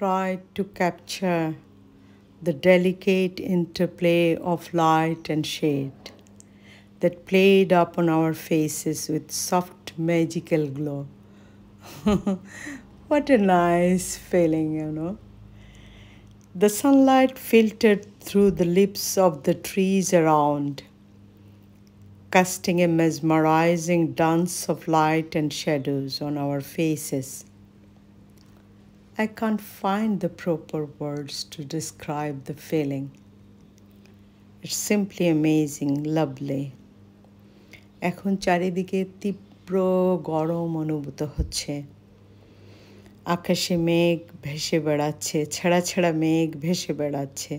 tried to capture the delicate interplay of light and shade that played upon our faces with soft magical glow. What a nice feeling, you know. The sunlight filtered through the leaves of the trees around, casting a mesmerizing dance of light and shadows on our faces. I can't find the proper words to describe the feeling. It's simply amazing, lovely. এখন চারিদিকে তীব্র গরম অনুভূত হচ্ছে। আকাশে মেঘ ভেসে বেড়াচ্ছে, ছেঁড়া ছেঁড়া মেঘ ভেসে বেড়াচ্ছে।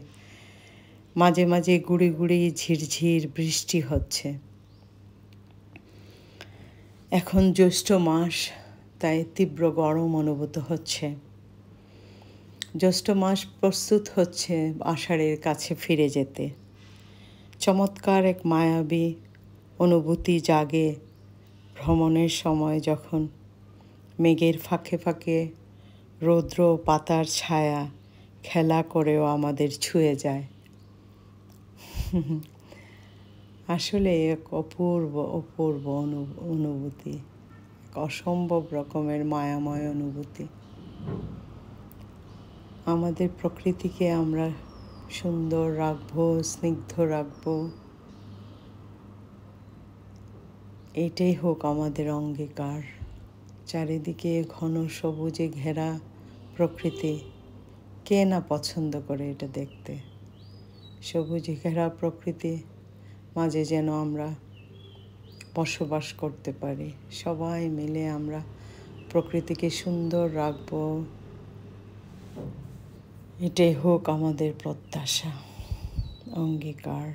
মাঝে মাঝে গুঁড়ি গুঁড়ি ঝিরঝির বৃষ্টি হচ্ছে। এখন জ্যৈষ্ঠ মাস, তাই তীব্র গরম অনুভূত হচ্ছে। জ্যৈষ্ঠ মাস প্রস্তুত হচ্ছে আষাঢ়ের কাছে ফিরে যেতে। চমৎকার এক মায়াবী অনুভূতি জাগে ভ্রমণের সময়, যখন মেঘের ফাঁকে ফাঁকে রৌদ্র পাতার ছায়া খেলা করেও আমাদের ছুঁয়ে যায়। আসলে এক অপূর্ব অপূর্ব অনুভূতি, এক অসম্ভব রকমের মায়াময় অনুভূতি। আমাদের প্রকৃতিকে আমরা সুন্দর রাখবো, স্নিগ্ধ রাখবো, এটাই হোক আমাদের অঙ্গীকার। চারিদিকে ঘন সবুজে ঘেরা প্রকৃতি, কে না পছন্দ করে এটা দেখতে। সবুজে ঘেরা প্রকৃতি মাঝে যেন আমরা বসবাস করতে পারি। সবাই মিলে আমরা প্রকৃতিকে সুন্দর রাখবো, এটাই হোক আমাদের প্রত্যাশা, অঙ্গীকার।